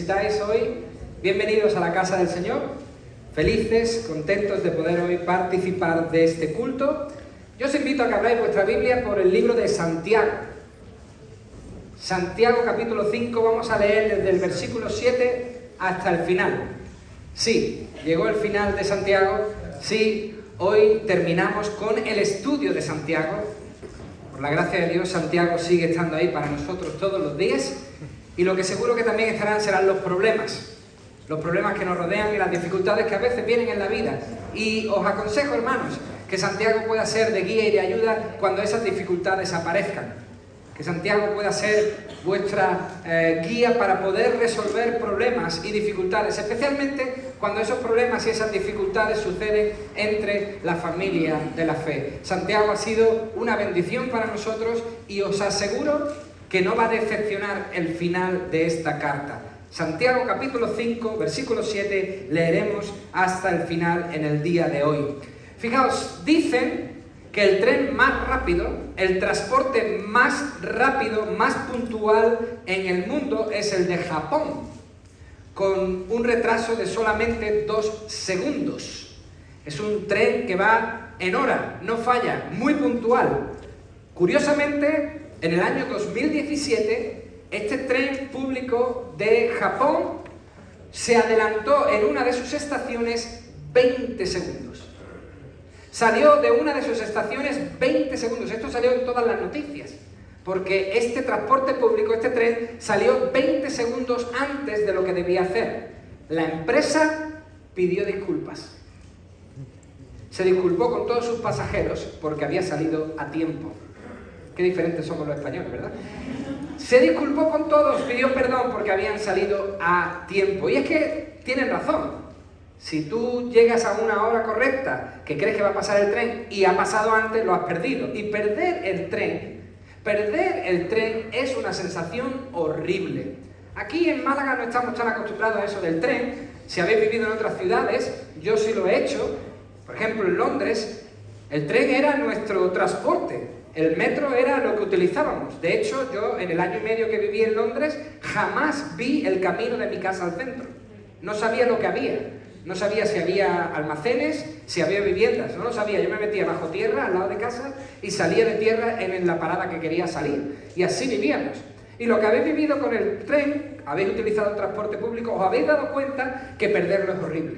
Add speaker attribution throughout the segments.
Speaker 1: visitáis hoy, bienvenidos a la casa del Señor. Felices, contentos de poder hoy participar de este culto. Yo os invito a que abráis vuestra Biblia por el libro de Santiago. Santiago capítulo 5, vamos a leer desde el versículo 7 hasta el final. Sí, llegó el final de Santiago. Sí, hoy terminamos con el estudio de Santiago. Por la gracia de Dios, Santiago sigue estando ahí para nosotros todos los días. Y lo que seguro que también estarán serán los problemas que nos rodean y las dificultades que a veces vienen en la vida. Y os aconsejo, hermanos, que Santiago pueda ser de guía y de ayuda cuando esas dificultades aparezcan. Que Santiago pueda ser vuestra guía para poder resolver problemas y dificultades, especialmente cuando esos problemas y esas dificultades suceden entre la familia de la fe. Santiago ha sido una bendición para nosotros y os aseguro que no va a decepcionar el final de esta carta. Santiago capítulo 5, versículo 7, leeremos hasta el final en el día de hoy. Fijaos, dicen que el tren más rápido, el transporte más rápido, más puntual en el mundo es el de Japón, con un retraso de solamente 2 segundos. Es un tren que va en hora, no falla, muy puntual. Curiosamente, en el año 2017, este tren público de Japón se adelantó en una de sus estaciones 20 segundos. Salió de una de sus estaciones 20 segundos. Esto salió en todas las noticias, porque este transporte público, este tren, salió 20 segundos antes de lo que debía hacer. La empresa pidió disculpas. Se disculpó con todos sus pasajeros porque había salido a tiempo. Qué diferentes somos los españoles, ¿verdad? Se disculpó con todos, pidió perdón porque habían salido a tiempo. Y es que tienen razón. Si tú llegas a una hora correcta, que crees que va a pasar el tren y ha pasado antes, lo has perdido. Y perder el tren es una sensación horrible. Aquí en Málaga no estamos tan acostumbrados a eso del tren. Si habéis vivido en otras ciudades, yo sí lo he hecho. Por ejemplo, en Londres, el tren era nuestro transporte. El metro era lo que utilizábamos. De hecho, yo en el año y medio que viví en Londres, jamás vi el camino de mi casa al centro. No sabía lo que había. No sabía si había almacenes, si había viviendas. No lo sabía. Yo me metía bajo tierra, al lado de casa, y salía de tierra en la parada que quería salir. Y así vivíamos. Y lo que habéis vivido con el tren, habéis utilizado el transporte público, os habéis dado cuenta que perderlo es horrible.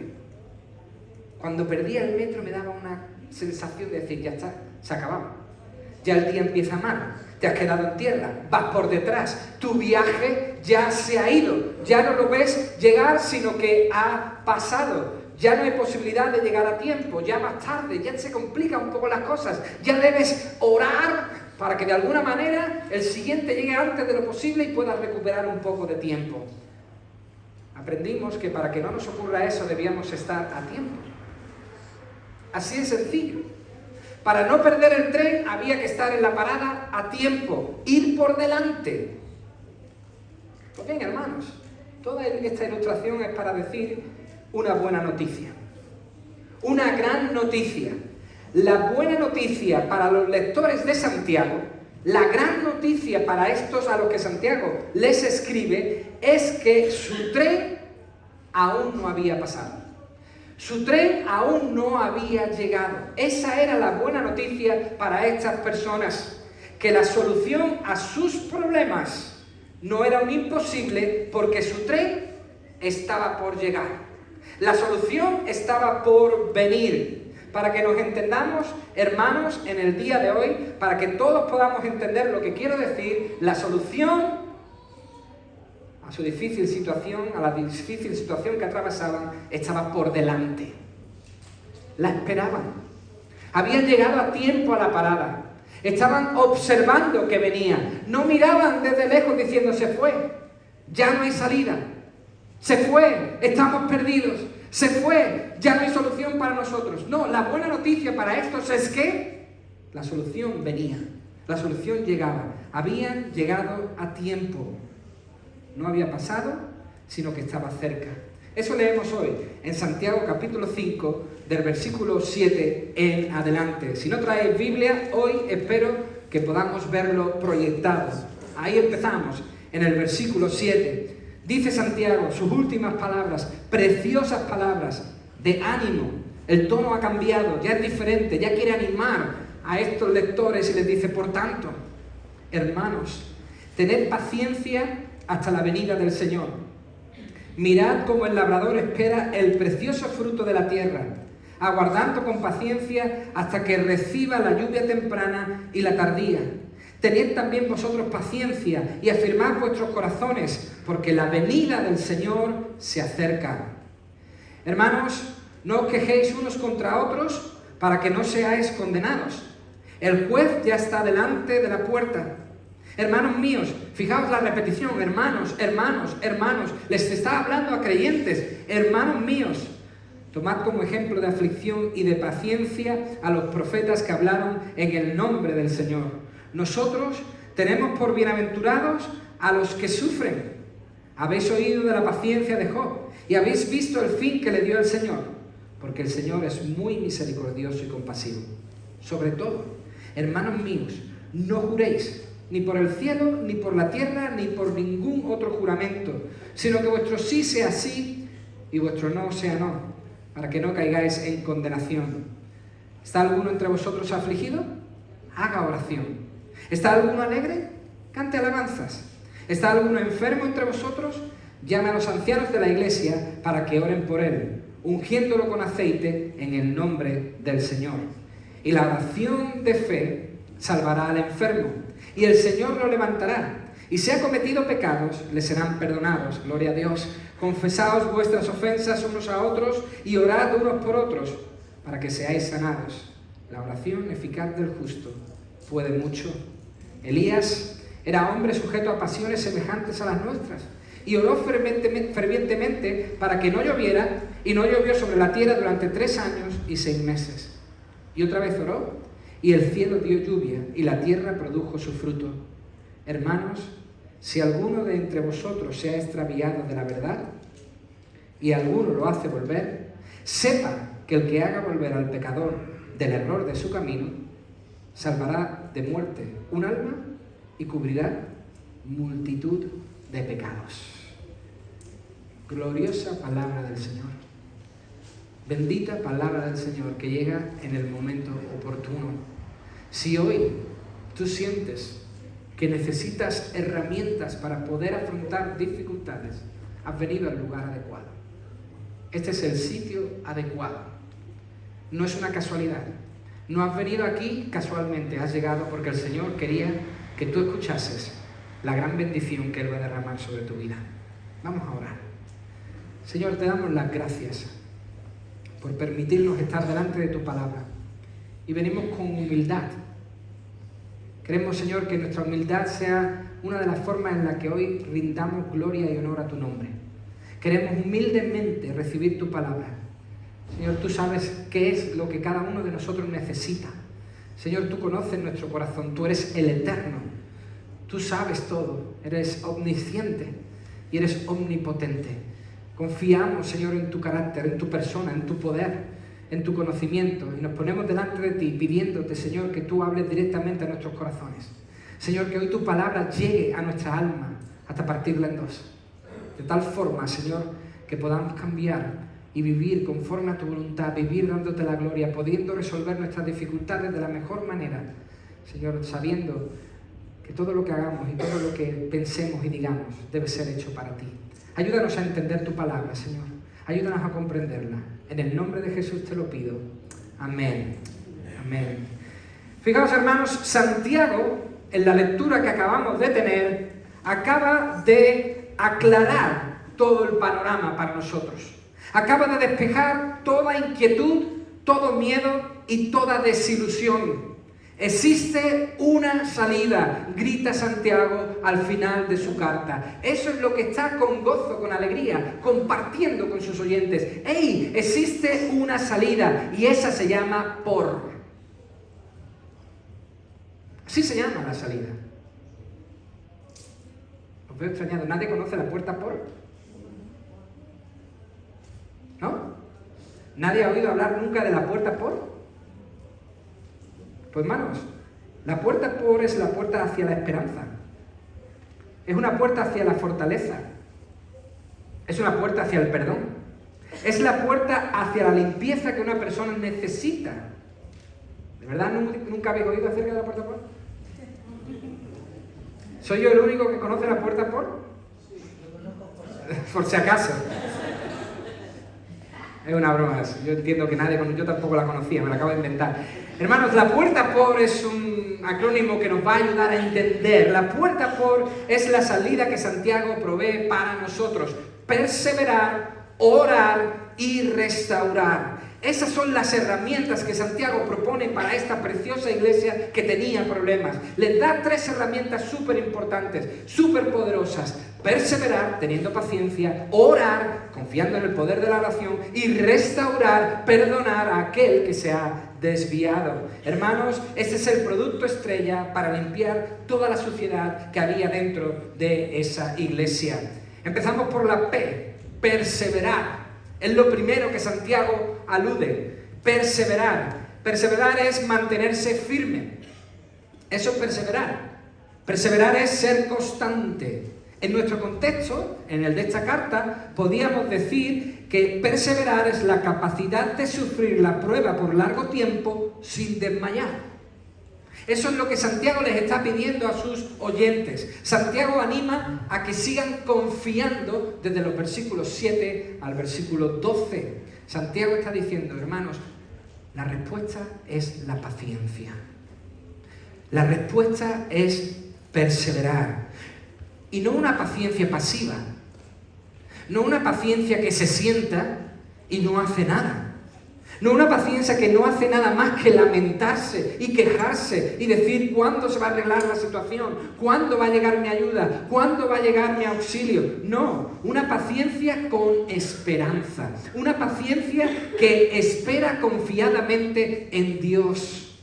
Speaker 1: Cuando perdía el metro me daba una sensación de decir, ya está, se acababa. Ya el día empieza mal, te has quedado en tierra, vas por detrás, tu viaje ya se ha ido, ya no lo ves llegar, sino que ha pasado, ya no hay posibilidad de llegar a tiempo, ya más tarde, ya se complican un poco las cosas, ya debes orar para que de alguna manera el siguiente llegue antes de lo posible y puedas recuperar un poco de tiempo. Aprendimos que para que no nos ocurra eso debíamos estar a tiempo. Así de sencillo. Para no perder el tren había que estar en la parada a tiempo, ir por delante. Pues bien, hermanos, toda esta ilustración es para decir una buena noticia. Una gran noticia. La buena noticia para los lectores de Santiago, la gran noticia para estos a los que Santiago les escribe, es que su tren aún no había pasado. Su tren aún no había llegado. Esa era la buena noticia para estas personas, que la solución a sus problemas no era un imposible porque su tren estaba por llegar. La solución estaba por venir. Para que nos entendamos, hermanos, en el día de hoy, para que todos podamos entender lo que quiero decir, la solución a su difícil situación, a la difícil situación que atravesaban, estaba por delante. La esperaban. Habían llegado a tiempo a la parada. Estaban observando que venía. No miraban desde lejos diciendo, se fue, ya no hay salida. Se fue, estamos perdidos. Se fue, ya no hay solución para nosotros. No, la buena noticia para estos es que la solución venía. La solución llegaba. Habían llegado a tiempo. No había pasado, sino que estaba cerca. Eso leemos hoy en Santiago capítulo 5, del versículo 7 en adelante. Si no traéis Biblia, hoy espero que podamos verlo proyectado. Ahí empezamos, en el versículo 7. Dice Santiago, sus últimas palabras, preciosas palabras de ánimo. El tono ha cambiado, ya es diferente, ya quiere animar a estos lectores y les dice, por tanto, hermanos, tened paciencia hasta la venida del Señor. Mirad cómo el labrador espera el precioso fruto de la tierra, aguardando con paciencia hasta que reciba la lluvia temprana y la tardía. Tened también vosotros paciencia y afirmad vuestros corazones, porque la venida del Señor se acerca. Hermanos, no os quejéis unos contra otros para que no seáis condenados. El juez ya está delante de la puerta. Hermanos míos, fijaos la repetición, hermanos, hermanos, hermanos. Les está hablando a creyentes, hermanos míos. Tomad como ejemplo de aflicción y de paciencia a los profetas que hablaron en el nombre del Señor. Nosotros tenemos por bienaventurados a los que sufren. Habéis oído de la paciencia de Job y habéis visto el fin que le dio el Señor, porque el Señor es muy misericordioso y compasivo. Sobre todo, hermanos míos, no juréis ni por el cielo, ni por la tierra, ni por ningún otro juramento, sino que vuestro sí sea sí y vuestro no sea no, para que no caigáis en condenación. ¿Está alguno entre vosotros afligido? Haga oración. ¿Está alguno alegre? Cante alabanzas. ¿Está alguno enfermo entre vosotros? Llame a los ancianos de la iglesia para que oren por él, ungiéndolo con aceite en el nombre del Señor. Y la oración de fe salvará al enfermo, y el Señor lo levantará. Y si ha cometido pecados, le serán perdonados. Gloria a Dios. Confesaos vuestras ofensas unos a otros y orad unos por otros, para que seáis sanados. La oración eficaz del justo puede mucho. Elías era hombre sujeto a pasiones semejantes a las nuestras, y oró fervientemente para que no lloviera, y no llovió sobre la tierra durante 3 años y 6 meses. Y otra vez oró, y el cielo dio lluvia, y la tierra produjo su fruto. Hermanos, si alguno de entre vosotros se ha extraviado de la verdad, y alguno lo hace volver, sepa que el que haga volver al pecador del error de su camino, salvará de muerte un alma y cubrirá multitud de pecados. Gloriosa palabra del Señor. Bendita palabra del Señor que llega en el momento oportuno. Si hoy tú sientes que necesitas herramientas para poder afrontar dificultades, has venido al lugar adecuado. Este es el sitio adecuado. No es una casualidad. No has venido aquí casualmente, has llegado porque el Señor quería que tú escuchases la gran bendición que Él va a derramar sobre tu vida. Vamos a orar. Señor, te damos las gracias por permitirnos estar delante de tu palabra. Y venimos con humildad. Queremos, Señor, que nuestra humildad sea una de las formas en las que hoy rindamos gloria y honor a tu nombre. Queremos humildemente recibir tu palabra. Señor, tú sabes qué es lo que cada uno de nosotros necesita. Señor, tú conoces nuestro corazón, tú eres el eterno. Tú sabes todo, eres omnisciente y eres omnipotente. Confiamos, Señor, en tu carácter, en tu persona, en tu poder, en tu conocimiento, y nos ponemos delante de ti pidiéndote, Señor, que tú hables directamente a nuestros corazones. Señor, que hoy tu palabra llegue a nuestra alma hasta partirla en dos. De tal forma, Señor, que podamos cambiar y vivir conforme a tu voluntad, vivir dándote la gloria, pudiendo resolver nuestras dificultades de la mejor manera. Señor, sabiendo que todo lo que hagamos y todo lo que pensemos y digamos debe ser hecho para ti. Ayúdanos a entender tu palabra, Señor. Ayúdanos a comprenderla. En el nombre de Jesús te lo pido. Amén. Amén. Fijaos, hermanos, Santiago, en la lectura que acabamos de tener, acaba de aclarar todo el panorama para nosotros. Acaba de despejar toda inquietud, todo miedo y toda desilusión. Existe una salida, grita Santiago al final de su carta. Eso es lo que está con gozo, con alegría, compartiendo con sus oyentes. ¡Ey! Existe una salida y esa se llama por. Así se llama la salida. Os veo extrañado. ¿Nadie conoce la puerta por? ¿No? ¿Nadie ha oído hablar nunca de la puerta por? Pues hermanos, la puerta por es la puerta hacia la esperanza. Es una puerta hacia la fortaleza. Es una puerta hacia el perdón. Es la puerta hacia la limpieza que una persona necesita. ¿De verdad nunca habéis oído acerca de la puerta por? ¿Soy yo el único que conoce la puerta por? Por si acaso. Es una broma. Yo entiendo que nadie, yo tampoco la conocía, me la acabo de inventar. Hermanos, la puerta por es un acrónimo que nos va a ayudar a entender. La puerta por es la salida que Santiago provee para nosotros. Perseverar, orar y restaurar. Esas son las herramientas que Santiago propone para esta preciosa iglesia que tenía problemas. Les da 3 herramientas súper importantes, súper poderosas. Perseverar, teniendo paciencia, orar, confiando en el poder de la oración, y restaurar, perdonar a aquel que se ha desviado. Hermanos, este es el producto estrella para limpiar toda la suciedad que había dentro de esa iglesia. Empezamos por la P, perseverar. Es lo primero que Santiago alude. Perseverar. Perseverar es mantenerse firme. Eso es perseverar. Perseverar es ser constante. En nuestro contexto, en el de esta carta, podíamos decir que perseverar es la capacidad de sufrir la prueba por largo tiempo sin desmayar. Eso es lo que Santiago les está pidiendo a sus oyentes. Santiago anima a que sigan confiando desde los versículos 7 al versículo 12. Santiago está diciendo, hermanos, la respuesta es la paciencia. La respuesta es perseverar. Y no una paciencia pasiva. No una paciencia que se sienta y no hace nada. No una paciencia que no hace nada más que lamentarse y quejarse y decir cuándo se va a arreglar la situación, cuándo va a llegar mi ayuda, cuándo va a llegar mi auxilio. No, una paciencia con esperanza. Una paciencia que espera confiadamente en Dios.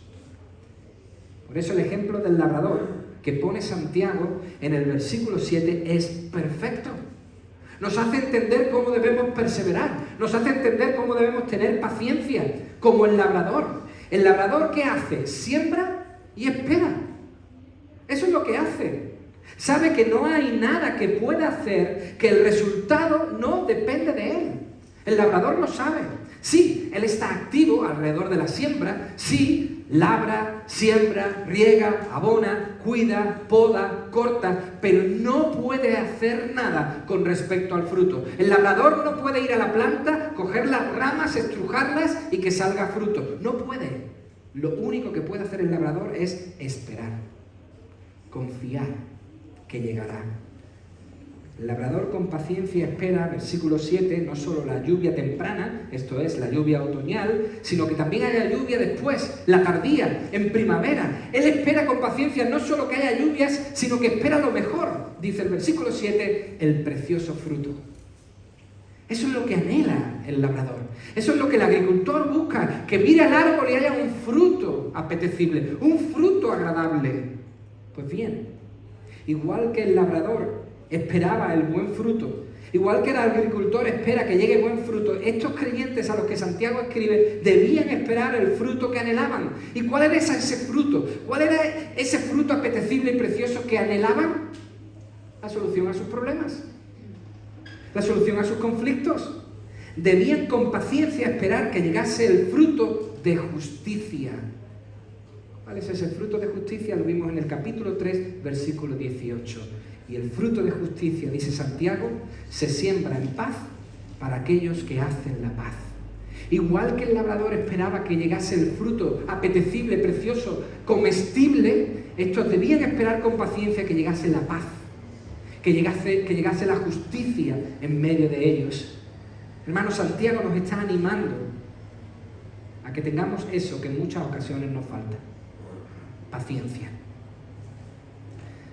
Speaker 1: Por eso el ejemplo del labrador que pone Santiago en el versículo 7 es perfecto. Nos hace entender cómo debemos perseverar, nos hace entender cómo debemos tener paciencia, como el labrador. ¿El labrador qué hace? Siembra y espera. Eso es lo que hace. Sabe que no hay nada que pueda hacer, que el resultado no depende de él. El labrador lo sabe. Sí, él está activo alrededor de la siembra, sí, labra, siembra, riega, abona, cuida, poda, corta, pero no puede hacer nada con respecto al fruto. El labrador no puede ir a la planta, coger las ramas, estrujarlas y que salga fruto. No puede. Lo único que puede hacer el labrador es esperar, confiar que llegará. El labrador con paciencia espera, versículo 7, no solo la lluvia temprana, esto es, la lluvia otoñal, sino que también haya lluvia después, la tardía, en primavera. Él espera con paciencia no solo que haya lluvias, sino que espera lo mejor, dice el versículo 7, el precioso fruto. Eso es lo que anhela el labrador. Eso es lo que el agricultor busca, que mire al árbol y haya un fruto apetecible, un fruto agradable. Pues bien, igual que el labrador esperaba el buen fruto, igual que el agricultor espera que llegue buen fruto, estos creyentes a los que Santiago escribe debían esperar el fruto que anhelaban. ¿Y cuál era ese fruto? ¿Cuál era ese fruto apetecible y precioso que anhelaban? La solución a sus problemas, la solución a sus conflictos. Debían con paciencia esperar que llegase el fruto de justicia. ¿Cuál es ese fruto de justicia? Lo vimos en el capítulo 3, versículo 18. Y el fruto de justicia, dice Santiago, se siembra en paz para aquellos que hacen la paz. Igual que el labrador esperaba que llegase el fruto apetecible, precioso, comestible, estos debían esperar con paciencia que llegase la paz, que llegase la justicia en medio de ellos. Hermano, Santiago nos está animando a que tengamos eso que en muchas ocasiones nos falta: paciencia.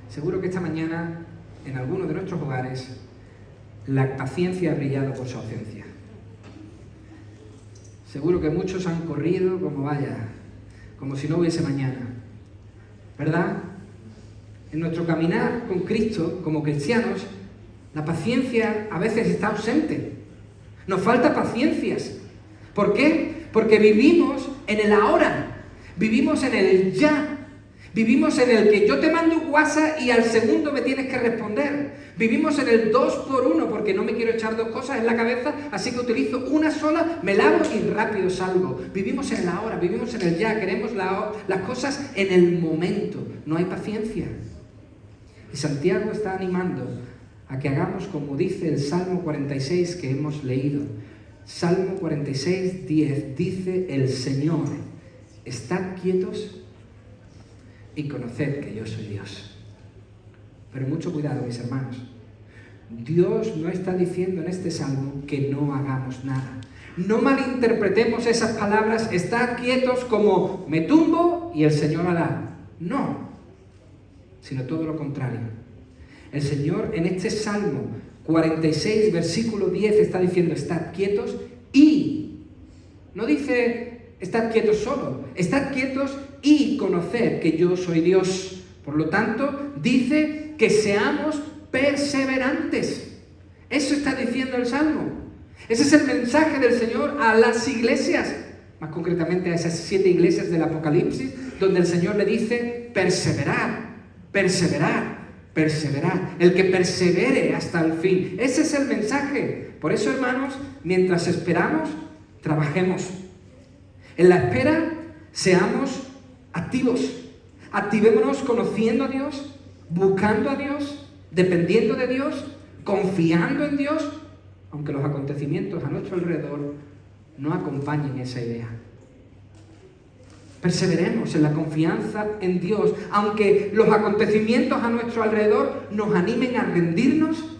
Speaker 1: Seguro que esta mañana, en algunos de nuestros hogares, la paciencia ha brillado por su ausencia. Seguro que muchos han corrido como si no hubiese mañana. ¿Verdad? En nuestro caminar con Cristo, como cristianos, la paciencia a veces está ausente. Nos falta paciencias. ¿Por qué? Porque vivimos en el ahora, vivimos en el ya. Vivimos en el que yo te mando un WhatsApp y al segundo me tienes que responder. Vivimos en el 2x1 porque no me quiero echar dos cosas en la cabeza, así que utilizo una sola, me lavo y rápido salgo. Vivimos en el ahora, vivimos en el ya, queremos las cosas en el momento. No hay paciencia. Y Santiago está animando a que hagamos como dice el Salmo 46 que hemos leído. Salmo 46, 10 dice el Señor: estad quietos y conoced que yo soy Dios. Pero mucho cuidado, mis hermanos. Dios no está diciendo en este salmo que no hagamos nada. No malinterpretemos esas palabras, estad quietos como me tumbo y el Señor hará. No, sino todo lo contrario. El Señor en este salmo 46, versículo 10 está diciendo estad quietos y no dice estad quietos solo, estad quietos y conoced que yo soy Dios. Por lo tanto, dice que seamos perseverantes. Eso está diciendo el Salmo. Ese es el mensaje del Señor a las iglesias, más concretamente a esas 7 iglesias del Apocalipsis, donde el Señor le dice perseverar, perseverar, perseverar. El que persevere hasta el fin. Ese es el mensaje. Por eso, hermanos, mientras esperamos, trabajemos. En la espera, seamos activos. Activémonos conociendo a Dios, buscando a Dios, dependiendo de Dios, confiando en Dios, aunque los acontecimientos a nuestro alrededor no acompañen esa idea. Perseveremos en la confianza en Dios, aunque los acontecimientos a nuestro alrededor nos animen a rendirnos,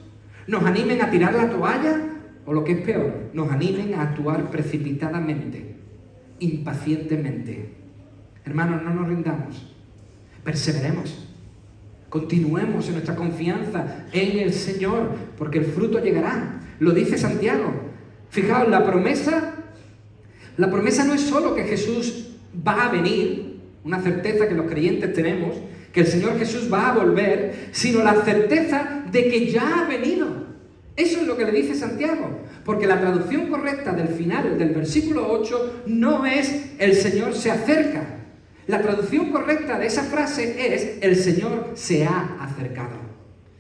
Speaker 1: nos animen a tirar la toalla, o lo que es peor, nos animen a actuar precipitadamente, impacientemente. Hermanos, no nos rindamos, perseveremos. Continuemos en nuestra confianza en el Señor, porque el fruto llegará. Lo dice Santiago. Fijaos, la promesa no es solo que Jesús va a venir, una certeza que los creyentes tenemos, que el Señor Jesús va a volver, sino la certeza de que ya ha venido. Eso es lo que le dice Santiago, porque la traducción correcta del final del versículo 8 no es el Señor se acerca. La traducción correcta de esa frase es el Señor se ha acercado.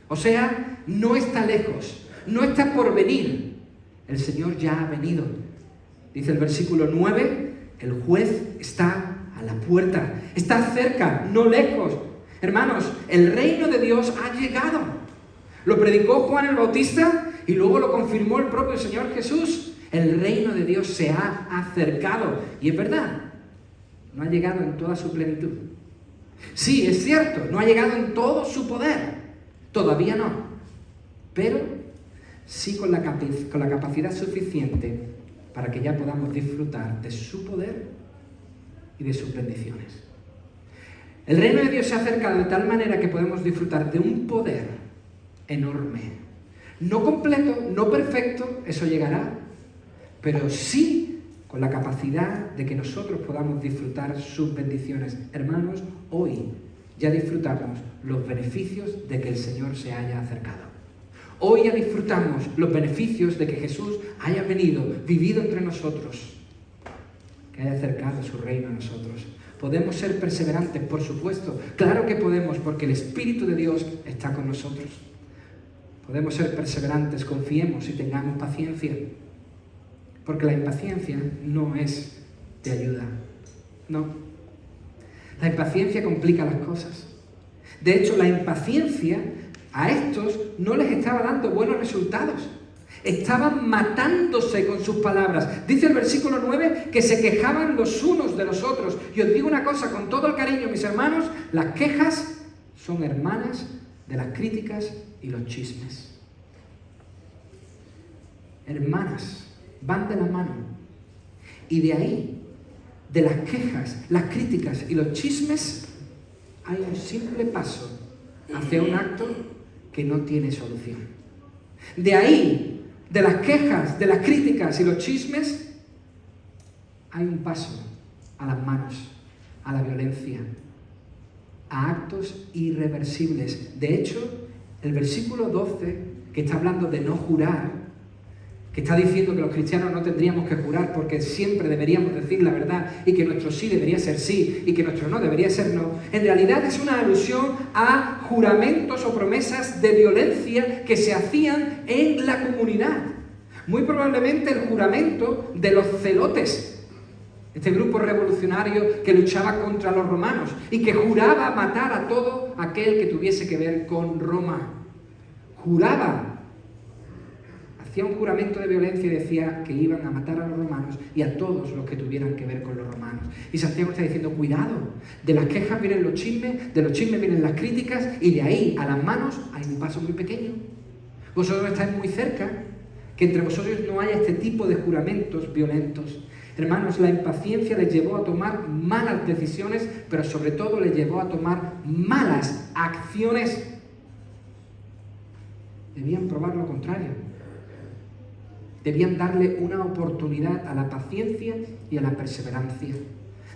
Speaker 1: O sea, no está lejos, no está por venir. El Señor ya ha venido. Dice el versículo 9, el juez está a la puerta, está cerca, no lejos. Hermanos, el reino de Dios ha llegado. Lo predicó Juan el Bautista y luego lo confirmó el propio Señor Jesús. El reino de Dios se ha acercado. Y es verdad. No ha llegado en toda su plenitud. Sí, es cierto, no ha llegado en todo su poder. Todavía no. Pero sí con la capacidad suficiente para que ya podamos disfrutar de su poder y de sus bendiciones. El reino de Dios se ha acercado de tal manera que podemos disfrutar de un poder enorme. No completo, no perfecto, eso llegará, pero sí con la capacidad de que nosotros podamos disfrutar sus bendiciones. Hermanos, hoy ya disfrutamos los beneficios de que el Señor se haya acercado. Hoy ya disfrutamos los beneficios de que Jesús haya venido, vivido entre nosotros, que haya acercado su reino a nosotros. ¿Podemos ser perseverantes? Por supuesto. Claro que podemos, porque el Espíritu de Dios está con nosotros. Podemos ser perseverantes, confiemos y tengamos paciencia. Porque la impaciencia no es de ayuda. No. La impaciencia complica las cosas. De hecho, la impaciencia a estos no les estaba dando buenos resultados. Estaban matándose con sus palabras. Dice el versículo 9 que se quejaban los unos de los otros. Y os digo una cosa con todo el cariño, mis hermanos, las quejas son hermanas de las críticas y los chismes. Hermanas. Van de la mano. Y de ahí, de las quejas, las críticas y los chismes, hay un simple paso hacia un acto que no tiene solución. De ahí, de las quejas, de las críticas y los chismes, hay un paso a las manos, a la violencia, a actos irreversibles. De hecho, el versículo 12, que está hablando de no jurar, que está diciendo que los cristianos no tendríamos que jurar porque siempre deberíamos decir la verdad y que nuestro sí debería ser sí y que nuestro no debería ser no, en realidad es una alusión a juramentos o promesas de violencia que se hacían en la comunidad. Muy probablemente el juramento de los celotes, este grupo revolucionario que luchaba contra los romanos y que juraba matar a todo aquel que tuviese que ver con Roma. Juraba. Hacía un juramento de violencia y decía que iban a matar a los romanos y a todos los que tuvieran que ver con los romanos. Y Santiago está diciendo, cuidado, de las quejas vienen los chismes, de los chismes vienen las críticas y de ahí a las manos hay un paso muy pequeño. Vosotros estáis muy cerca, que entre vosotros no haya este tipo de juramentos violentos. Hermanos, la impaciencia les llevó a tomar malas decisiones, pero sobre todo les llevó a tomar malas acciones. Debían probar lo contrario. Debían darle una oportunidad a la paciencia y a la perseverancia.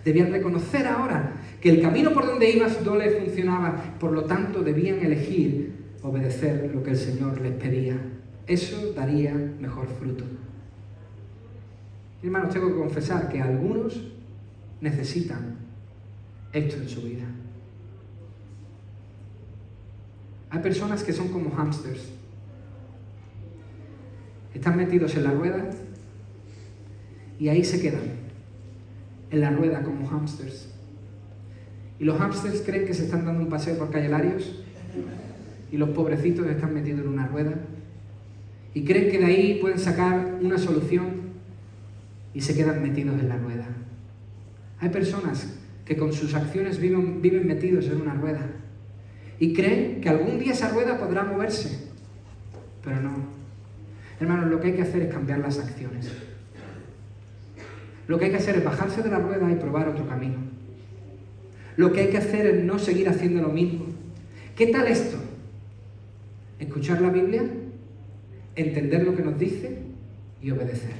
Speaker 1: Debían reconocer ahora que el camino por donde iban no les funcionaba, por lo tanto debían elegir obedecer lo que el Señor les pedía. Eso daría mejor fruto. Hermanos, tengo que confesar que algunos necesitan esto en su vida. Hay personas que son como hámsters. Están metidos en la rueda y ahí se quedan, en la rueda como hámsters. Y los hámsters creen que se están dando un paseo por Calle Larios y los pobrecitos están metidos en una rueda y creen que de ahí pueden sacar una solución y se quedan metidos en la rueda. Hay personas que con sus acciones viven metidos en una rueda y creen que algún día esa rueda podrá moverse, pero no. Hermanos, lo que hay que hacer es cambiar las acciones. Lo que hay que hacer es bajarse de la rueda y probar otro camino. Lo que hay que hacer es no seguir haciendo lo mismo. ¿Qué tal esto? Escuchar la Biblia, entender lo que nos dice y obedecer.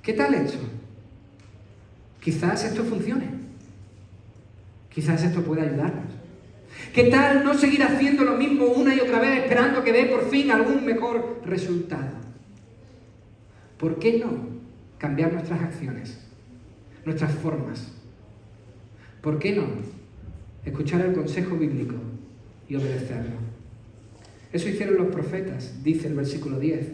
Speaker 1: ¿Qué tal esto? Quizás esto funcione. Quizás esto pueda ayudarnos. ¿Qué tal no seguir haciendo lo mismo una y otra vez esperando que dé por fin algún mejor resultado? ¿Por qué no cambiar nuestras acciones, nuestras formas? ¿Por qué no escuchar el consejo bíblico y obedecerlo? Eso hicieron los profetas, dice el versículo 10.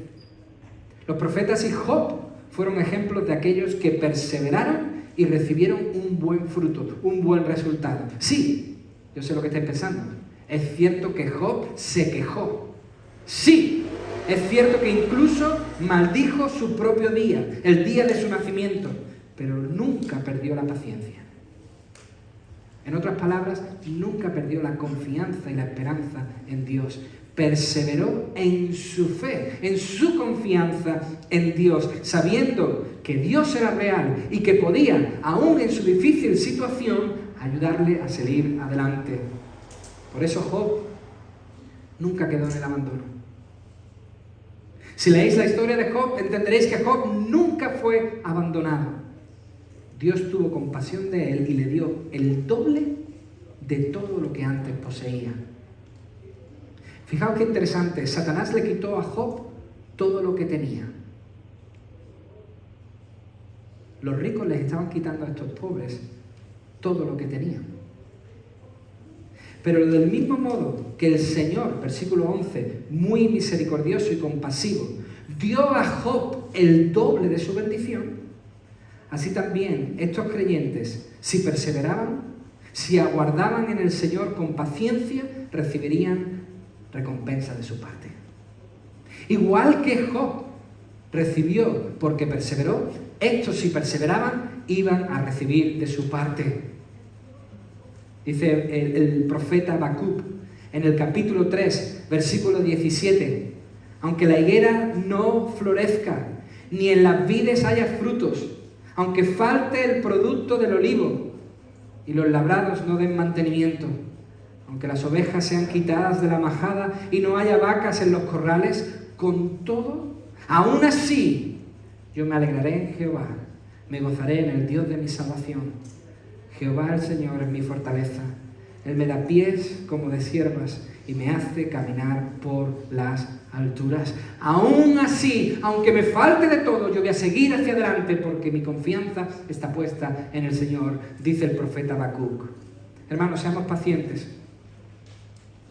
Speaker 1: Los profetas y Job fueron ejemplos de aquellos que perseveraron y recibieron un buen fruto, un buen resultado. Sí, yo sé lo que estáis pensando. Es cierto que Job se quejó. Sí, es cierto que incluso maldijo su propio día, el día de su nacimiento, pero nunca perdió la paciencia. En otras palabras, nunca perdió la confianza y la esperanza en Dios. Perseveró en su fe, en su confianza en Dios, sabiendo que Dios era real y que podía, aún en su difícil situación, ayudarle a seguir adelante. Por eso Job nunca quedó en el abandono. Si leéis la historia de Job, entenderéis que Job nunca fue abandonado. Dios tuvo compasión de él y le dio el doble de todo lo que antes poseía. Fijaos qué interesante, Satanás le quitó a Job todo lo que tenía. Los ricos les estaban quitando a estos pobres todo lo que tenían. Pero del mismo modo que el Señor, versículo 11, muy misericordioso y compasivo, dio a Job el doble de su bendición, así también estos creyentes, si perseveraban, si aguardaban en el Señor con paciencia, recibirían recompensa de su parte. Igual que Job recibió porque perseveró, estos si perseveraban iban a recibir de su parte. Dice el profeta Habacuc en el capítulo 3, versículo 17, aunque la higuera no florezca, ni en las vides haya frutos, aunque falte el producto del olivo y los labrados no den mantenimiento, aunque las ovejas sean quitadas de la majada y no haya vacas en los corrales, con todo, aún así yo me alegraré en Jehová, me gozaré en el Dios de mi salvación. Jehová el Señor es mi fortaleza. Él me da pies como de ciervas y me hace caminar por las alturas. Aún así, aunque me falte de todo, yo voy a seguir hacia adelante porque mi confianza está puesta en el Señor, dice el profeta Habacuc. Hermanos, seamos pacientes,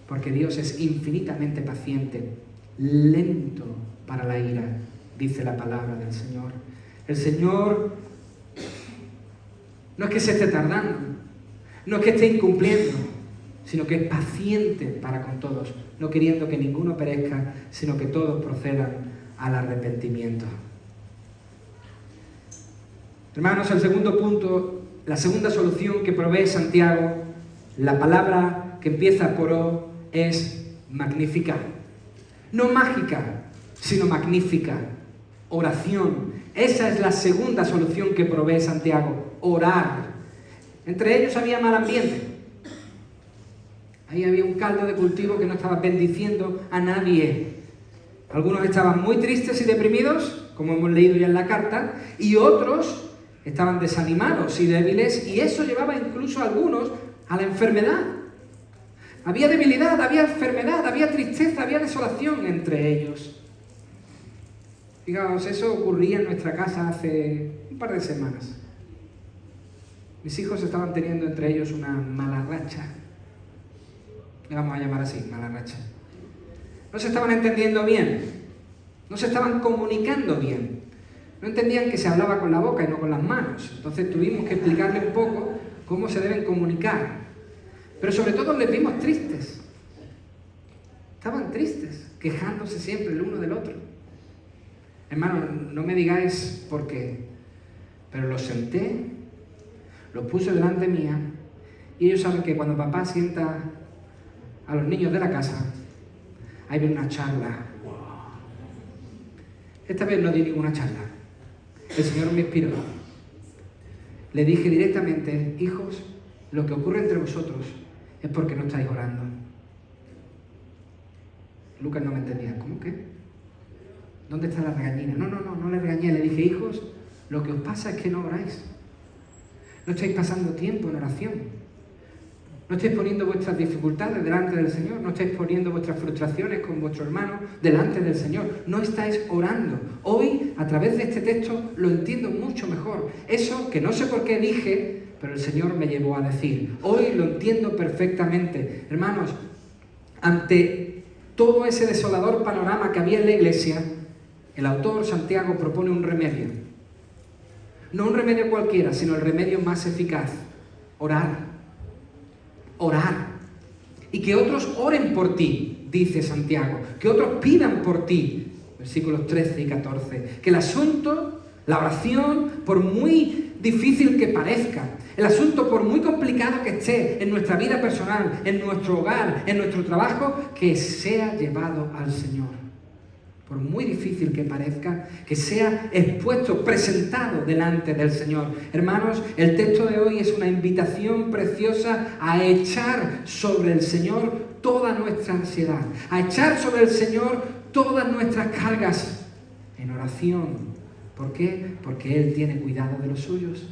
Speaker 1: porque Dios es infinitamente paciente, lento para la ira, dice la palabra del Señor. El Señor no es que se esté tardando, no es que esté incumpliendo, sino que es paciente para con todos, no queriendo que ninguno perezca, sino que todos procedan al arrepentimiento. Hermanos, el segundo punto, la segunda solución que provee Santiago, la palabra que empieza por O, es magnífica. No mágica, sino magnífica. Oración. Esa es la segunda solución que provee Santiago, orar. Entre ellos había mal ambiente. Ahí había un caldo de cultivo que no estaba bendiciendo a nadie. Algunos estaban muy tristes y deprimidos, como hemos leído ya en la carta, y otros estaban desanimados y débiles, y eso llevaba incluso a algunos a la enfermedad. Había debilidad, había enfermedad, había tristeza, había desolación entre ellos. Fijaos, eso ocurría en nuestra casa hace un par de semanas. Mis hijos estaban teniendo entre ellos una mala racha. Le vamos a llamar así, mala racha. No se estaban entendiendo bien, no se estaban comunicando bien, no entendían que se hablaba con la boca y no con las manos. Entonces tuvimos que explicarle un poco cómo se deben comunicar. Pero sobre todo les vimos tristes. Estaban tristes, quejándose siempre el uno del otro. Hermano, no me digáis por qué, pero los senté, los puse delante mía, y ellos saben que cuando papá sienta a los niños de la casa, ahí viene una charla. Esta vez no di ninguna charla. El Señor me inspiró. Le dije directamente: hijos, lo que ocurre entre vosotros es porque no estáis orando. Lucas no me entendía. ¿Cómo que? ¿Dónde está la regañina? No le regañé. Le dije: hijos, lo que os pasa es que no oráis. No estáis pasando tiempo en oración. No estáis poniendo vuestras dificultades delante del Señor. No estáis poniendo vuestras frustraciones con vuestro hermano delante del Señor. No estáis orando. Hoy, a través de este texto, lo entiendo mucho mejor. Eso que no sé por qué dije, pero el Señor me llevó a decir. Hoy lo entiendo perfectamente. Hermanos, ante todo ese desolador panorama que había en la iglesia, el autor Santiago propone un remedio. No un remedio cualquiera, sino el remedio más eficaz. Orar. Orar. Y que otros oren por ti, dice Santiago. Que otros pidan por ti. Versículos 13 y 14. Que el asunto, la oración, por muy difícil que parezca, el asunto por muy complicado que esté en nuestra vida personal, en nuestro hogar, en nuestro trabajo, que sea llevado al Señor. Por muy difícil que parezca, que sea expuesto, presentado delante del Señor. Hermanos, el texto de hoy es una invitación preciosa a echar sobre el Señor toda nuestra ansiedad, a echar sobre el Señor todas nuestras cargas en oración. ¿Por qué? Porque Él tiene cuidado de los suyos.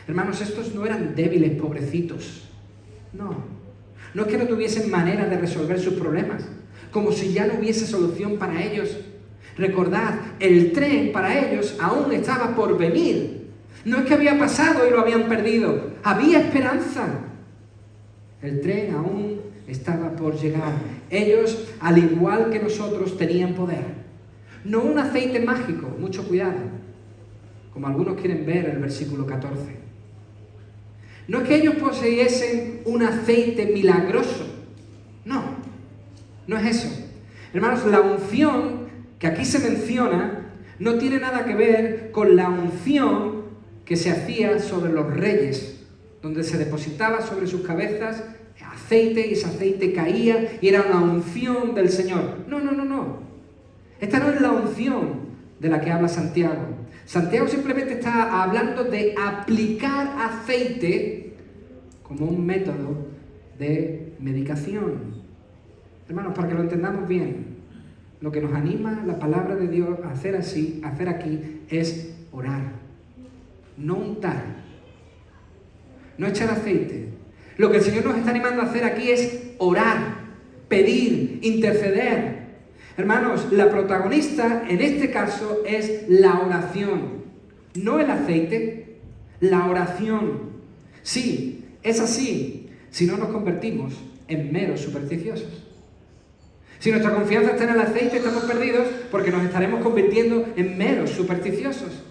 Speaker 1: Hermanos, estos no eran débiles, pobrecitos. No es que no tuviesen manera de resolver sus problemas, como si ya no hubiese solución para ellos. Recordad, el tren para ellos aún estaba por venir. No es que había pasado y lo habían perdido. Había esperanza. El tren aún estaba por llegar. Ellos, al igual que nosotros, tenían poder. No un aceite mágico, mucho cuidado, como algunos quieren ver el versículo 14. No es que ellos poseyesen un aceite milagroso. No es eso. Hermanos, la unción que aquí se menciona no tiene nada que ver con la unción que se hacía sobre los reyes, donde se depositaba sobre sus cabezas aceite y ese aceite caía y era una unción del Señor. No. Esta no es la unción de la que habla Santiago. Santiago simplemente está hablando de aplicar aceite como un método de medicación. Hermanos, para que lo entendamos bien, lo que nos anima la palabra de Dios a hacer aquí, es orar, no untar, no echar aceite. Lo que el Señor nos está animando a hacer aquí es orar, pedir, interceder. Hermanos, la protagonista en este caso es la oración, no el aceite, la oración. Sí, es así, si no nos convertimos en meros supersticiosos. Si nuestra confianza está en el aceite, estamos perdidos porque nos estaremos convirtiendo en meros supersticiosos.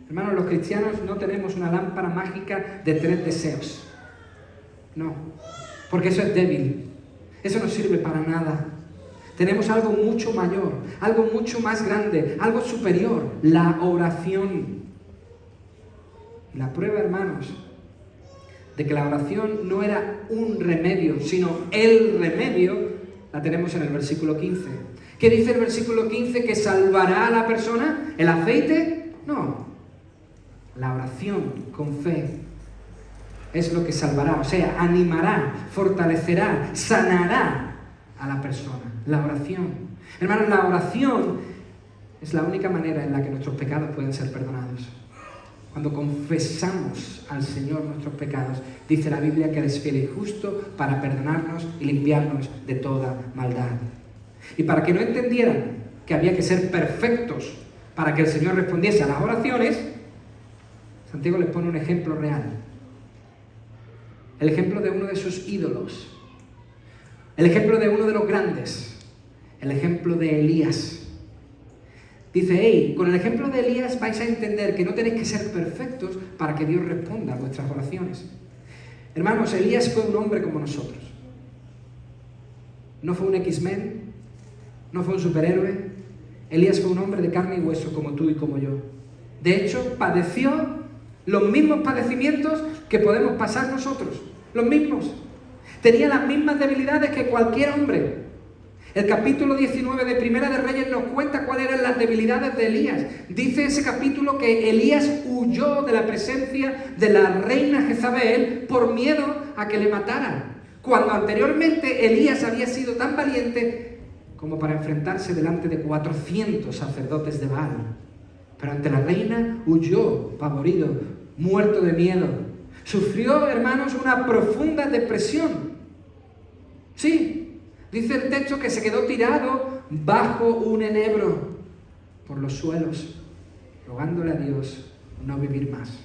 Speaker 1: Hermanos, los cristianos no tenemos una lámpara mágica de 3 deseos. No, porque eso es débil. Eso no sirve para nada. Tenemos algo mucho mayor, algo mucho más grande, algo superior, la oración. La prueba, hermanos, de que la oración no era un remedio, sino el remedio, la tenemos en el versículo 15. ¿Qué dice el versículo 15? ¿Que salvará a la persona? ¿El aceite? No. La oración con fe es lo que salvará, o sea, animará, fortalecerá, sanará a la persona. La oración. Hermanos, la oración es la única manera en la que nuestros pecados pueden ser perdonados. Cuando confesamos al Señor nuestros pecados, dice la Biblia que Él es fiel y justo para perdonarnos y limpiarnos de toda maldad. Y para que no entendieran que había que ser perfectos para que el Señor respondiese a las oraciones, Santiago les pone un ejemplo real. El ejemplo de uno de sus ídolos. El ejemplo de uno de los grandes. El ejemplo de Elías. Dice, hey, con el ejemplo de Elías vais a entender que no tenéis que ser perfectos para que Dios responda a vuestras oraciones. Hermanos, Elías fue un hombre como nosotros. No fue un X-Men, no fue un superhéroe. Elías fue un hombre de carne y hueso como tú y como yo. De hecho, padeció los mismos padecimientos que podemos pasar nosotros. Los mismos. Tenía las mismas debilidades que cualquier hombre. El capítulo 19 de Primera de Reyes nos cuenta cuáles eran las debilidades de Elías. Dice ese capítulo que Elías huyó de la presencia de la reina Jezabel por miedo a que le mataran. Cuando anteriormente Elías había sido tan valiente como para enfrentarse delante de 400 sacerdotes de Baal. Pero ante la reina huyó, pavorido, muerto de miedo. Sufrió, hermanos, una profunda depresión. Sí. Dice el texto que se quedó tirado bajo un enebro por los suelos, rogándole a Dios no vivir más.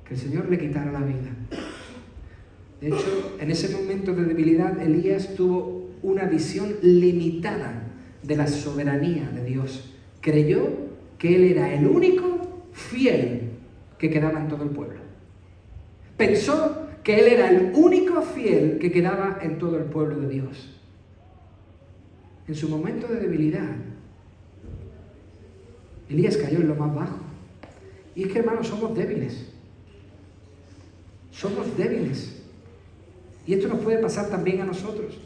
Speaker 1: Que el Señor le quitara la vida. De hecho, en ese momento de debilidad, Elías tuvo una visión limitada de la soberanía de Dios. Creyó que él era el único fiel que quedaba en todo el pueblo. Pensó que él era el único fiel que quedaba en todo el pueblo de Dios. En su momento de debilidad, Elías cayó en lo más bajo. Y es que, hermanos, somos débiles. Somos débiles. Y esto nos puede pasar también a nosotros.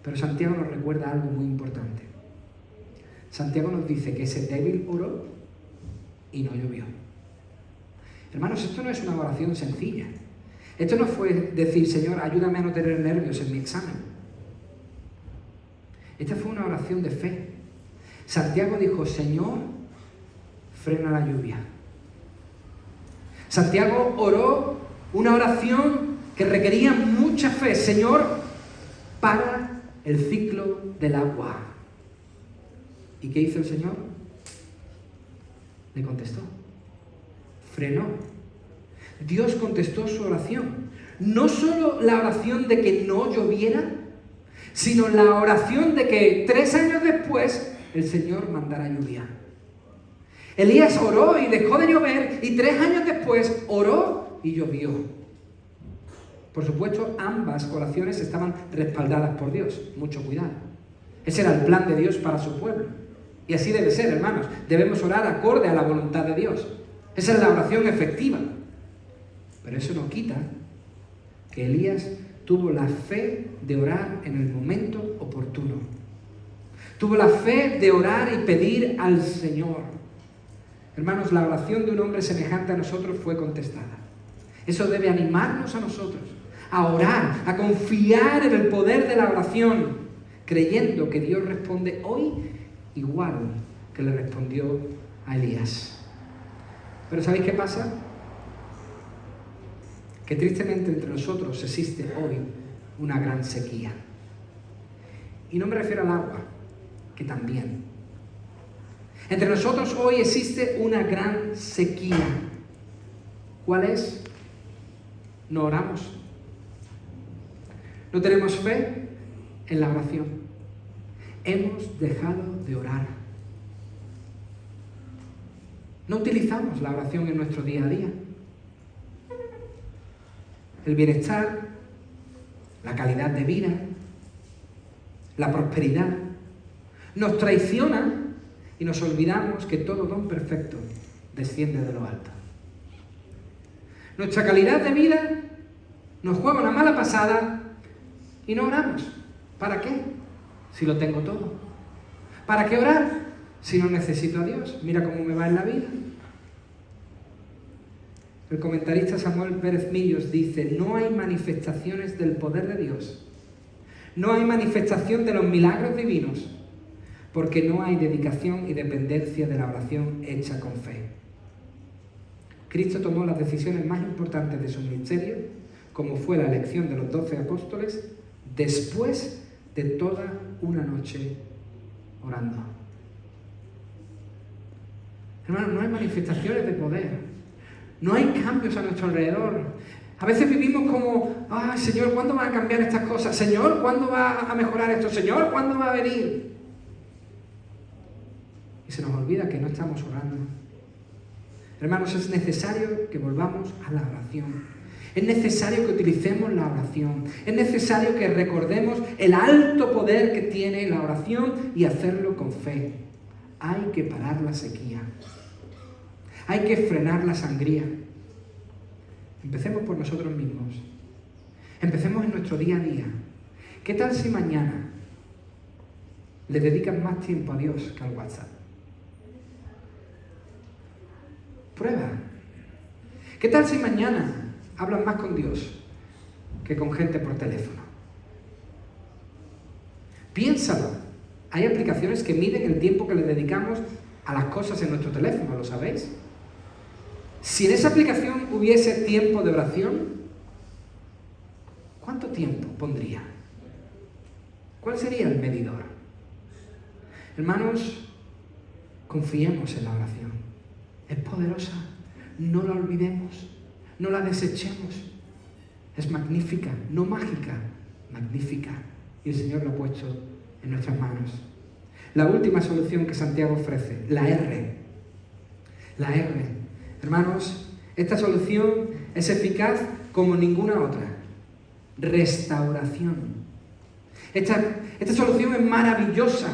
Speaker 1: Pero Santiago nos recuerda algo muy importante. Santiago nos dice que ese débil oró y no llovió. Hermanos, esto no es una oración sencilla. Esto no fue decir, Señor, ayúdame a no tener nervios en mi examen. Esta fue una oración de fe. Santiago dijo, Señor, frena la lluvia. Santiago oró una oración que requería mucha fe. Señor, para el ciclo del agua. ¿Y qué hizo el Señor? Le contestó. Frenó. Dios contestó su oración. No solo la oración de que no lloviera, sino la oración de que 3 años después el Señor mandara lluvia. Elías oró y dejó de llover, y 3 años después oró y llovió. Por supuesto, ambas oraciones estaban respaldadas por Dios. Mucho cuidado. Ese era el plan de Dios para su pueblo. Y así debe ser, hermanos. Debemos orar acorde a la voluntad de Dios. Esa es la oración efectiva. Pero eso no quita que Elías tuvo la fe de orar en el momento oportuno. Tuvo la fe de orar y pedir al Señor. Hermanos, la oración de un hombre semejante a nosotros fue contestada. Eso debe animarnos a nosotros a orar, a confiar en el poder de la oración, creyendo que Dios responde hoy igual que le respondió a Elías. Pero ¿sabéis qué pasa? Que tristemente entre nosotros existe hoy una gran sequía. Y no me refiero al agua, que también. Entre nosotros hoy existe una gran sequía. ¿Cuál es? No oramos. No tenemos fe en la oración. Hemos dejado de orar. No utilizamos la oración en nuestro día a día. El bienestar, la calidad de vida, la prosperidad, nos traiciona y nos olvidamos que todo don perfecto desciende de lo alto. Nuestra calidad de vida nos juega una mala pasada y no oramos. ¿Para qué? Si lo tengo todo. ¿Para qué orar? Si no necesito a Dios. Mira cómo me va en la vida. El comentarista Samuel Pérez Millos dice: no hay manifestaciones del poder de Dios. No hay manifestación de los milagros divinos, porque no hay dedicación y dependencia de la oración hecha con fe. Cristo tomó las decisiones más importantes de su ministerio, como fue la elección de los 12 apóstoles, después de toda una noche orando. Hermanos, no hay manifestaciones de poder. No hay cambios a nuestro alrededor. A veces vivimos como: ¡ay, Señor, ¿cuándo van a cambiar estas cosas? Señor, ¿cuándo va a mejorar esto? Señor, ¿cuándo va a venir? Y se nos olvida que no estamos orando. Hermanos, es necesario que volvamos a la oración. Es necesario que utilicemos la oración. Es necesario que recordemos el alto poder que tiene la oración y hacerlo con fe. Hay que parar la sequía. Hay que frenar la sangría. Empecemos por nosotros mismos. Empecemos en nuestro día a día. ¿Qué tal si mañana le dedicas más tiempo a Dios que al WhatsApp? Prueba. ¿Qué tal si mañana hablas más con Dios que con gente por teléfono? Piénsalo. Hay aplicaciones que miden el tiempo que le dedicamos a las cosas en nuestro teléfono, ¿lo sabéis? Si en esa aplicación hubiese tiempo de oración, ¿cuánto tiempo pondría? ¿Cuál sería el medidor? Hermanos, confiemos en la oración. Es poderosa. No la olvidemos. No la desechemos. Es magnífica, no mágica, magnífica. Y el Señor lo ha puesto en nuestras manos. La última solución que Santiago ofrece, la R. La R. Hermanos, esta solución es eficaz como ninguna otra. Restauración. Esta solución es maravillosa.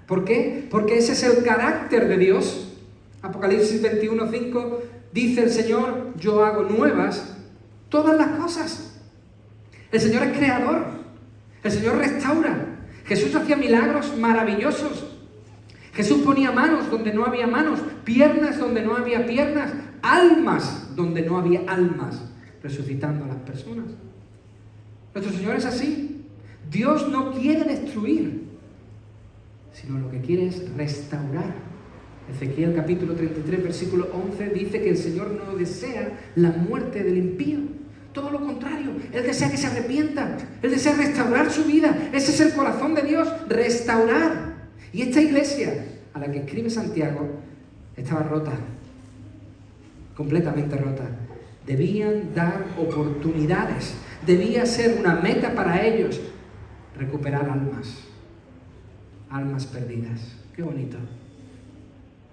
Speaker 1: ¿Por qué? Porque ese es el carácter de Dios. Apocalipsis 21:5 dice el Señor: yo hago nuevas todas las cosas. El Señor es creador. El Señor restaura. Jesús hacía milagros maravillosos. Jesús ponía manos donde no había manos, piernas donde no había piernas, almas donde no había almas, resucitando a las personas. Nuestro Señor es así. Dios no quiere destruir, sino lo que quiere es restaurar. Ezequiel capítulo 33, versículo 11 dice que el Señor no desea la muerte del impío. Todo lo contrario, Él desea que se arrepienta. Él desea restaurar su vida. Ese es el corazón de Dios, restaurar. Y esta iglesia a la que escribe Santiago estaba rota, completamente rota. Debían dar oportunidades. Debía ser una meta para ellos recuperar almas perdidas. Qué bonito.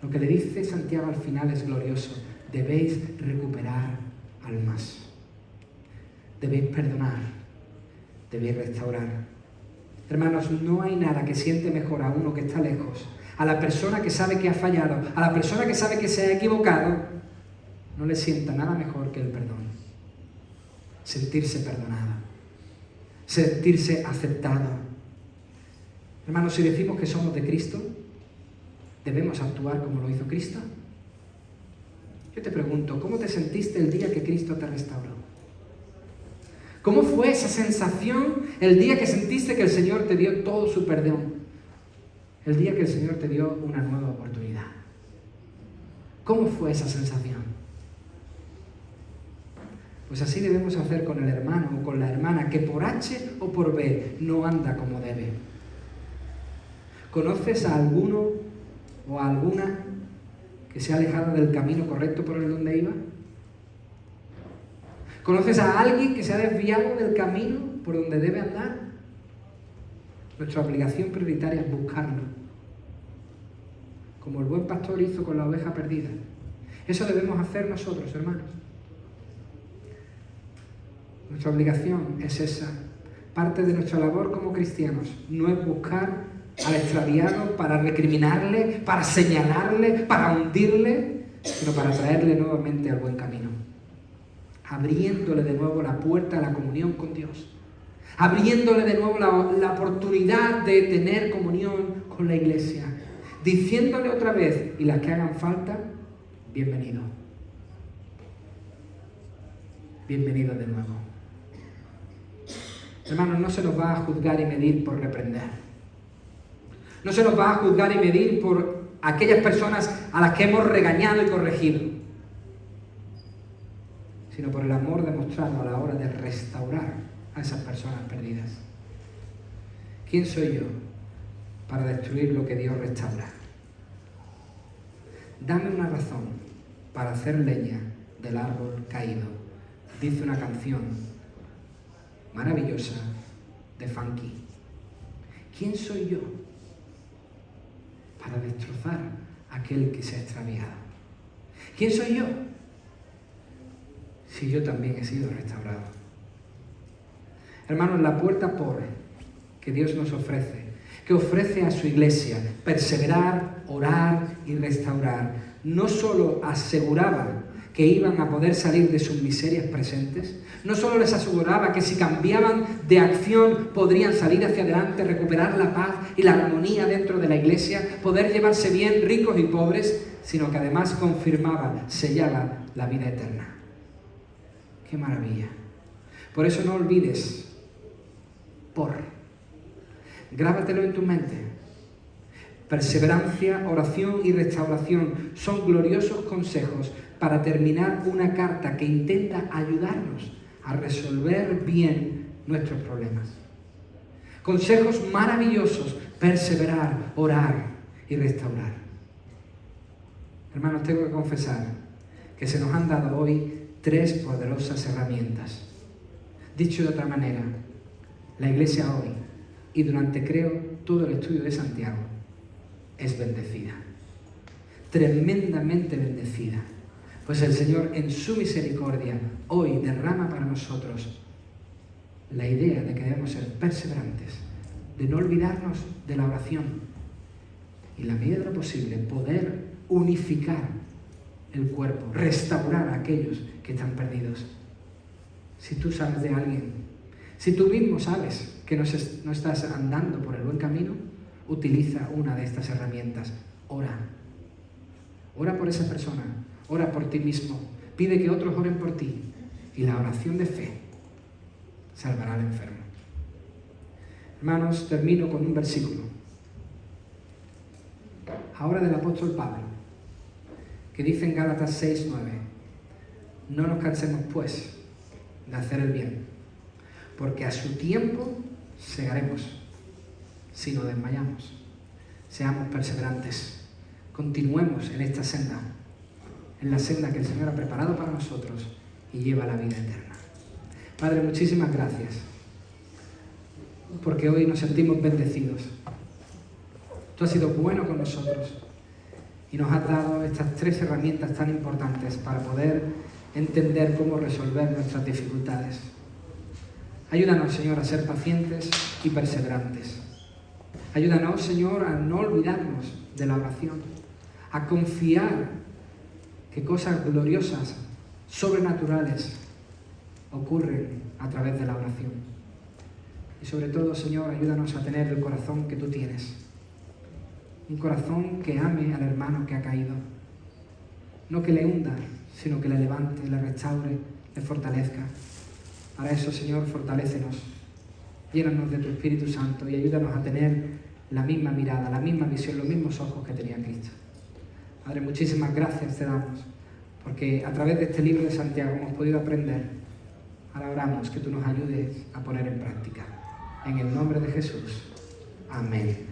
Speaker 1: Lo que le dice Santiago al final es glorioso. Debéis recuperar almas. Debéis perdonar. Debéis restaurar. Hermanos, no hay nada que siente mejor a uno que está lejos, a la persona que sabe que ha fallado, a la persona que sabe que se ha equivocado. No le sienta nada mejor que el perdón. Sentirse perdonado. Sentirse aceptado. Hermanos, si decimos que somos de Cristo, ¿debemos actuar como lo hizo Cristo? Yo te pregunto, ¿cómo te sentiste el día que Cristo te restauró? ¿Cómo fue esa sensación el día que sentiste que el Señor te dio todo su perdón? El día que el Señor te dio una nueva oportunidad. ¿Cómo fue esa sensación? Pues así debemos hacer con el hermano o con la hermana que por H o por B no anda como debe. ¿Conoces a alguno o a alguna que se ha alejado del camino correcto por el donde iba? ¿Conoces a alguien que se ha desviado del camino por donde debe andar? Nuestra obligación prioritaria es buscarlo, como el buen pastor hizo con la oveja perdida. Eso debemos hacer nosotros, hermanos. Nuestra obligación es esa. Parte de nuestra labor como cristianos no es buscar al extraviado para recriminarle, para señalarle, para hundirle, sino para traerle nuevamente al buen camino, abriéndole de nuevo la puerta a la comunión con Dios, abriéndole de nuevo la oportunidad de tener comunión con la iglesia, diciéndole otra vez, y las que hagan falta, bienvenido. Bienvenido de nuevo. Hermanos, no se nos va a juzgar y medir por reprender. No se nos va a juzgar y medir por aquellas personas a las que hemos regañado y corregido, sino por el amor demostrado a la hora de restaurar a esas personas perdidas. ¿Quién soy yo para destruir lo que Dios restaura? Dame una razón para hacer leña del árbol caído, dice una canción maravillosa de Funky. ¿Quién soy yo para destrozar a aquel que se ha extraviado? ¿Quién soy yo si yo también he sido restaurado? Hermanos, la puerta por que Dios nos ofrece, que ofrece a su iglesia, perseverar, orar y restaurar, no solo aseguraba que iban a poder salir de sus miserias presentes, no solo les aseguraba que si cambiaban de acción podrían salir hacia adelante, recuperar la paz y la armonía dentro de la iglesia, poder llevarse bien ricos y pobres, sino que además confirmaba, sellaba la vida eterna. ¡Qué maravilla! Por eso no olvides, grábatelo en tu mente. Perseverancia, oración y restauración son gloriosos consejos para terminar una carta que intenta ayudarnos a resolver bien nuestros problemas. Consejos maravillosos: perseverar, orar y restaurar. Hermanos, tengo que confesar que se nos han dado hoy 3 poderosas herramientas. Dicho de otra manera, la iglesia hoy y durante, creo, todo el estudio de Santiago es bendecida, tremendamente bendecida, pues el Señor en su misericordia hoy derrama para nosotros la idea de que debemos ser perseverantes, de no olvidarnos de la oración y, en la medida de lo posible, poder unificar el cuerpo, restaurar a aquellos que están perdidos. Si tú sabes de alguien, si tú mismo sabes que no estás andando por el buen camino, utiliza una de estas herramientas. Ora. Ora por esa persona. Ora por ti mismo. Pide que otros oren por ti. Y la oración de fe salvará al enfermo. Hermanos, termino con un versículo. Ahora del apóstol Pablo, que dice en Gálatas 6:9: no nos cansemos, pues, de hacer el bien, porque a su tiempo segaremos si no desmayamos. Seamos perseverantes, continuemos en esta senda, en la senda que el Señor ha preparado para nosotros y lleva a la vida eterna. Padre, muchísimas gracias, porque hoy nos sentimos bendecidos. Tú has sido bueno con nosotros y nos has dado estas 3 herramientas tan importantes para poder entender cómo resolver nuestras dificultades. Ayúdanos, Señor, a ser pacientes y perseverantes. Ayúdanos, Señor, a no olvidarnos de la oración, a confiar que cosas gloriosas, sobrenaturales, ocurren a través de la oración. Y sobre todo, Señor, ayúdanos a tener el corazón que tú tienes. Un corazón que ame al hermano que ha caído. No que le hunda, sino que le levante, le restaure, le fortalezca. Para eso, Señor, fortalécenos. Llénanos de tu Espíritu Santo y ayúdanos a tener la misma mirada, la misma visión, los mismos ojos que tenía Cristo. Padre, muchísimas gracias te damos, porque a través de este libro de Santiago hemos podido aprender. Ahora oramos que tú nos ayudes a poner en práctica. En el nombre de Jesús. Amén.